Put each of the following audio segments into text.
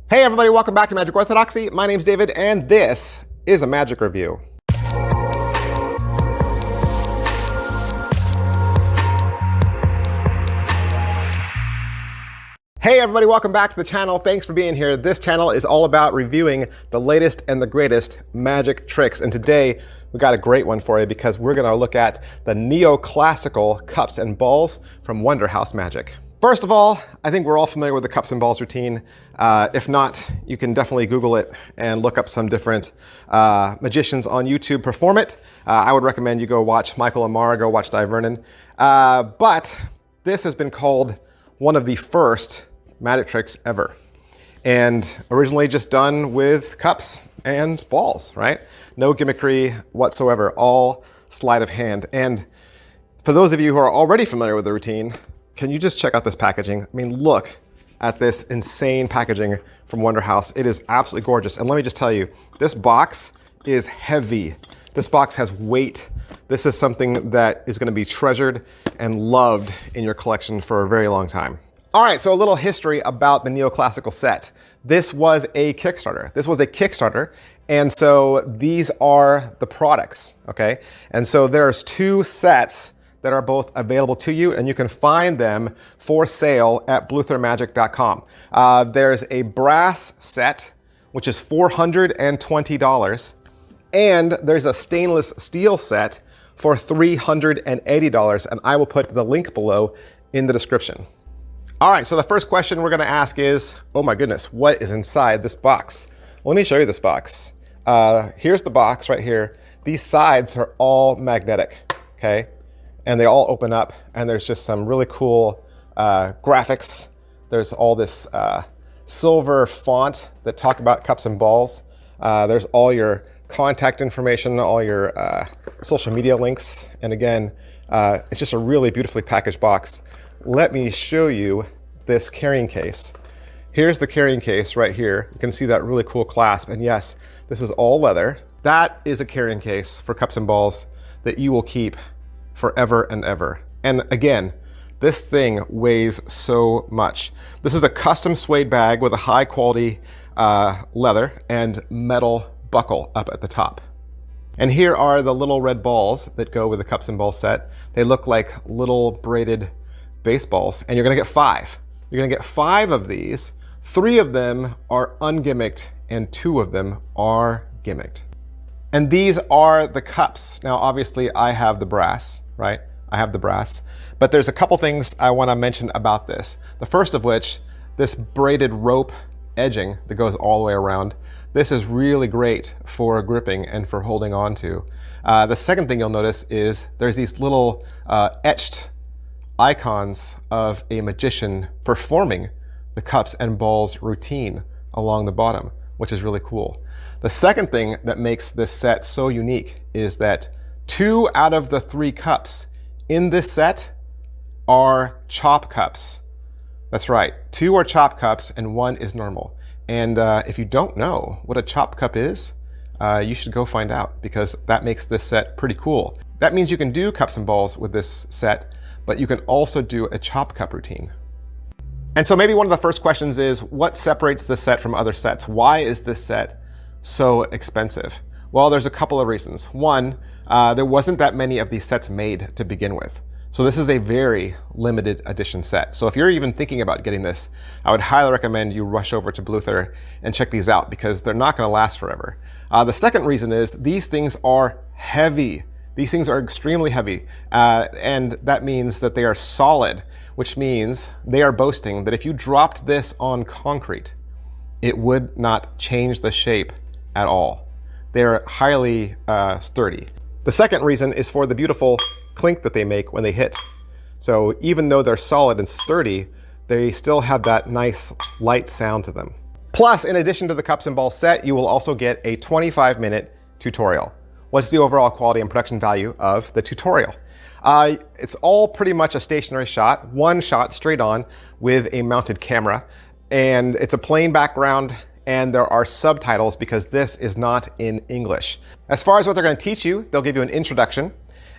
Hey everybody, welcome back to Magic Orthodoxy. My name's David, and this is a magic review. Hey everybody, welcome back to the channel. Thanks for being here. This channel is all about reviewing the latest and the greatest magic tricks. And today we got a great one for you because we're gonna look at the Neoclassical cups and balls from Wonder House Magic. First of all, I think we're all familiar with the cups and balls routine. If not, you can definitely Google it and look up some different magicians on YouTube perform it. I would recommend you go watch Michael Amara, go watch Di Vernon. But this has been called one of the first magic tricks ever. And originally just done with cups and balls, right? No gimmickry whatsoever, all sleight of hand. And for those of you who are already familiar with the routine, can you just check out this packaging? I mean, look at this insane packaging from Wonder House. It is absolutely gorgeous. And let me just tell you, this box is heavy. This box has weight. This is something that is going to be treasured and loved in your collection for a very long time. All right, so a little history about the Neoclassical set. This was a Kickstarter. And so these are the products, okay? And so there's two sets that are both available to you, and you can find them for sale at bluethermagic.com. There's a brass set, which is $420, and there's a stainless steel set for $380, and I will put the link below in the description. All right, so the first question we're gonna ask is, oh my goodness, what is inside this box? Well, let me show you this box. Here's the box right here. These sides are all magnetic, okay? And they all open up, and there's just some really cool graphics. There's all this silver font that talk about cups and balls. There's all your contact information, all your social media links. And again, it's just a really beautifully packaged box. Let me show you this carrying case. Here's the carrying case right here. You can see that really cool clasp. And yes, this is all leather. That is a carrying case for cups and balls that you will keep forever and ever. And again, this thing weighs so much. This is a custom suede bag with a high quality leather and metal buckle up at the top. And here are the little red balls that go with the cups and balls set. They look like little braided baseballs, and you're gonna get 5. You're gonna get 5 of these. 3 of them are ungimmicked and 2 of them are gimmicked. And these are the cups. Now, obviously I have the brass, right? I have the brass, but there's a couple things I want to mention about this. The first of which, this braided rope edging that goes all the way around. This is really great for gripping and for holding on to. The second thing you'll notice is there's these little etched icons of a magician performing the cups and balls routine along the bottom, which is really cool. The second thing that makes this set so unique is that 2 out of the 3 cups in this set are chop cups. That's right, 2 are chop cups and 1 is normal. And if you don't know what a chop cup is, you should go find out, because that makes this set pretty cool. That means you can do cups and balls with this set, but you can also do a chop cup routine. And so maybe one of the first questions is, what separates this set from other sets? Why is this set so expensive? Well, there's a couple of reasons. One, there wasn't that many of these sets made to begin with. So this is a very limited edition set. So if you're even thinking about getting this, I would highly recommend you rush over to Bluther and check these out, because they're not gonna last forever. The second reason is these things are heavy. These things are extremely heavy, and that means that they are solid, which means they are boasting that if you dropped this on concrete, it would not change the shape at all. They're highly sturdy. The second reason is for the beautiful clink that they make when they hit. So even though they're solid and sturdy, they still have that nice light sound to them. Plus, in addition to the cups and balls set, you will also get a 25-minute tutorial. What's the overall quality and production value of the tutorial? It's all pretty much a stationary shot, one shot straight on with a mounted camera. And it's a plain background, and there are subtitles because this is not in English. As far as what they're going to teach you, they'll give you an introduction,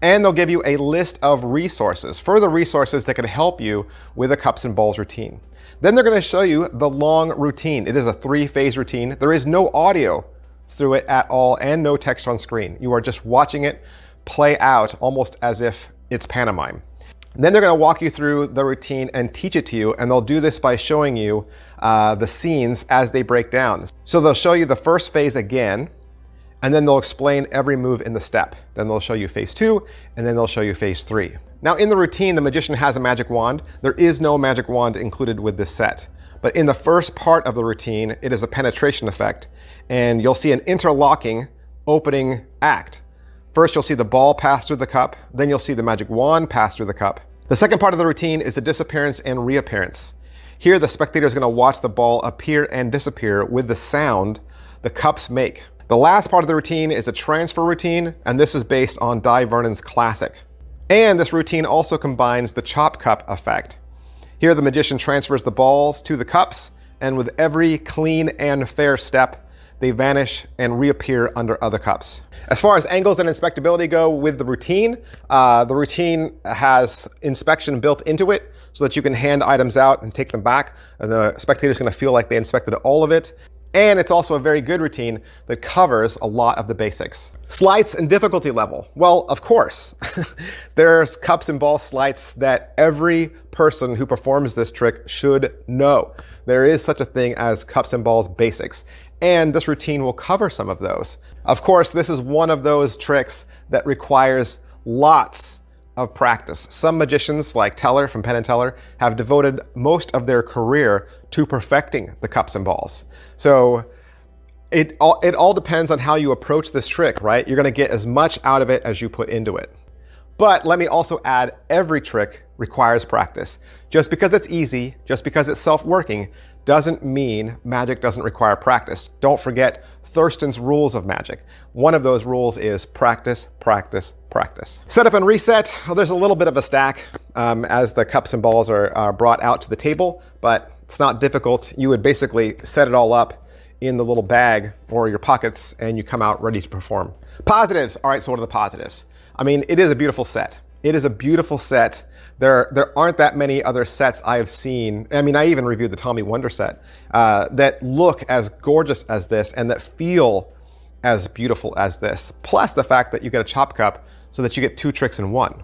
and they'll give you a list of resources, further resources that can help you with a cups and balls routine. Then they're going to show you the long routine. It is a 3-phase routine. There is no audio through it at all and no text on screen. You are just watching it play out almost as if it's pantomime. Then they're going to walk you through the routine and teach it to you, and they'll do this by showing you the scenes as they break down. So they'll show you the first phase again, and then they'll explain every move in the step. Then they'll show you phase 2, and then they'll show you phase 3. Now in the routine, the magician has a magic wand. There is no magic wand included with this set. But in the first part of the routine, it is a penetration effect, and you'll see an interlocking opening act. First, you'll see the ball pass through the cup, then you'll see the magic wand pass through the cup. The second part of the routine is the disappearance and reappearance. Here, the spectator is going to watch the ball appear and disappear with the sound the cups make. The last part of the routine is a transfer routine, and this is based on Dai Vernon's classic. And this routine also combines the chop cup effect. Here, the magician transfers the balls to the cups, and with every clean and fair step, they vanish and reappear under other cups. As far as angles and inspectability go with the routine has inspection built into it so that you can hand items out and take them back. And the spectator's going to feel like they inspected all of it. And it's also a very good routine that covers a lot of the basics. Sleights and difficulty level. Well, of course, there's cups and ball sleights that every person who performs this trick should know. There is such a thing as cups and balls basics, and this routine will cover some of those. Of course, this is one of those tricks that requires lots of practice. Some magicians, like Teller from Penn & Teller, have devoted most of their career to perfecting the cups and balls. So it all depends on how you approach this trick, right? You're going to get as much out of it as you put into it. But let me also add, every trick requires practice. Just because it's easy, just because it's self-working, doesn't mean magic doesn't require practice. Don't forget Thurston's rules of magic. One of those rules is practice, practice, practice. Setup and reset. Well, there's a little bit of a stack as the cups and balls are brought out to the table, but it's not difficult. You would basically set it all up in the little bag or your pockets, and you come out ready to perform. Positives. All right, so what are the positives? I mean, it is a beautiful set. It is a beautiful set. There aren't that many other sets I have seen. I mean, I even reviewed the Tommy Wonder set that look as gorgeous as this and that feel as beautiful as this. Plus the fact that you get a chop cup so that you get 2 tricks in 1.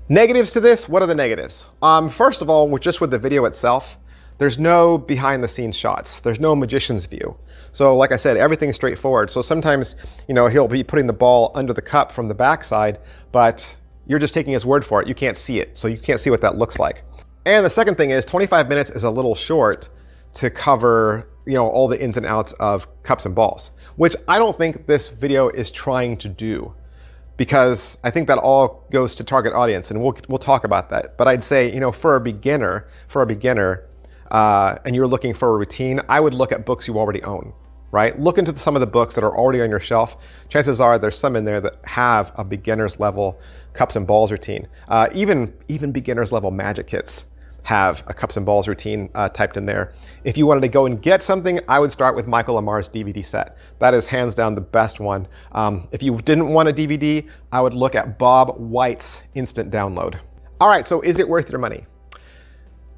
Negatives to this, what are the negatives? First of all, just with the video itself, there's no behind the scenes shots. There's no magician's view. So like I said, everything's straightforward. So sometimes, you know, he'll be putting the ball under the cup from the backside, but you're just taking his word for it. You can't see it, so you can't see what that looks like. And the second thing is 25 minutes is a little short to cover, you know, all the ins and outs of cups and balls, which I don't think this video is trying to do, because I think that all goes to target audience, and we'll talk about that. But I'd say, you know, for a beginner, and you're looking for a routine, I would look at books you already own. Right? Look into some of the books that are already on your shelf. Chances are there's some in there that have a beginner's level cups and balls routine. Even beginner's level magic kits have a cups and balls routine typed in there. If you wanted to go and get something, I would start with Michael Amar's DVD set. That is hands down the best one. If you didn't want a DVD, I would look at Bob White's instant download. All right, so is it worth your money?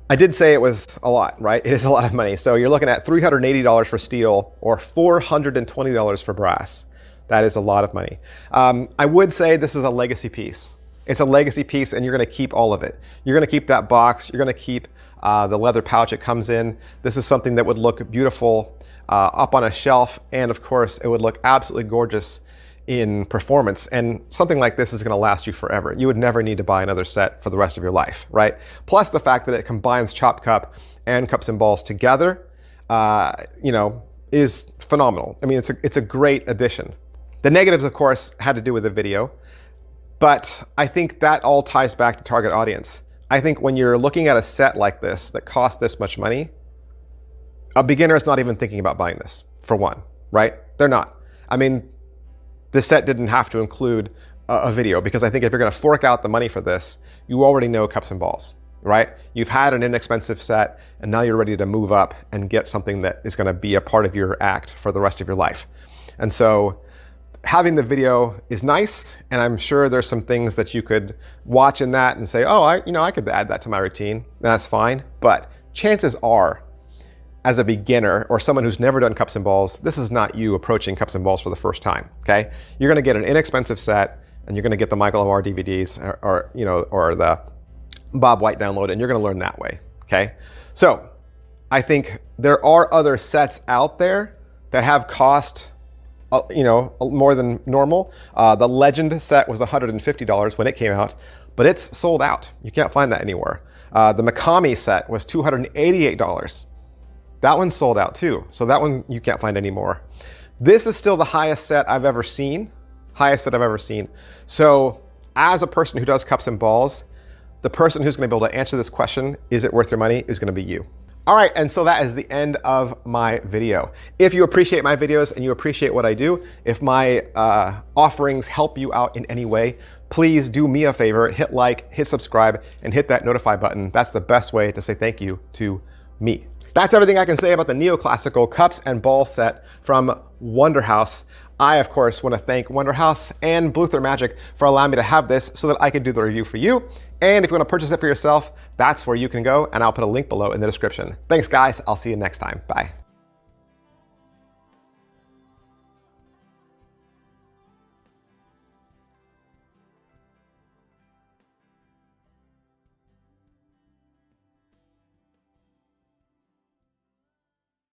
I did say it was a lot, right? It is a lot of money. So you're looking at $380 for steel or $420 for brass. That is a lot of money. I would say this is a legacy piece. It's a legacy piece, and you're going to keep all of it. You're going to keep that box. You're going to keep the leather pouch it comes in. This is something that would look beautiful up on a shelf, and of course, it would look absolutely gorgeous in performance. And something like this is going to last you forever. You would never need to buy another set for the rest of your life, right? Plus the fact that it combines chop cup and cups and balls together, you know, is phenomenal. I mean, it's a great addition. The negatives, of course, had to do with the video, but I think that all ties back to target audience. I think when you're looking at a set like this that costs this much money, a beginner is not even thinking about buying this, for one, right? They're not. I mean, this set didn't have to include a video, because I think if you're going to fork out the money for this, you already know cups and balls, right? You've had an inexpensive set, and now you're ready to move up and get something that is going to be a part of your act for the rest of your life. And so having the video is nice, and I'm sure there's some things that you could watch in that and say, oh, I could add that to my routine. That's fine, but chances are, as a beginner or someone who's never done cups and balls, this is not you approaching cups and balls for the first time, okay? You're gonna get an inexpensive set, and you're gonna get the Michael LeVal DVDs or the Bob White download, and you're gonna learn that way, okay? So I think there are other sets out there that have cost more than normal. The Legend set was $150 when it came out, but it's sold out. You can't find that anywhere. The Mikami set was $288. That one's sold out too. So that one you can't find anymore. This is still the highest set I've ever seen. Highest set I've ever seen. So as a person who does cups and balls, the person who's going to be able to answer this question, is it worth your money, is going to be you. All right, and so that is the end of my video. If you appreciate my videos and you appreciate what I do, if my offerings help you out in any way, please do me a favor, hit like, hit subscribe, and hit that notify button. That's the best way to say thank you to me. That's everything I can say about the Neoclassical Cups and Ball set from Wonderhouse. I, of course, want to thank Wonderhouse and Bluther Magic for allowing me to have this so that I could do the review for you. And if you want to purchase it for yourself, that's where you can go, and I'll put a link below in the description. Thanks, guys. I'll see you next time. Bye.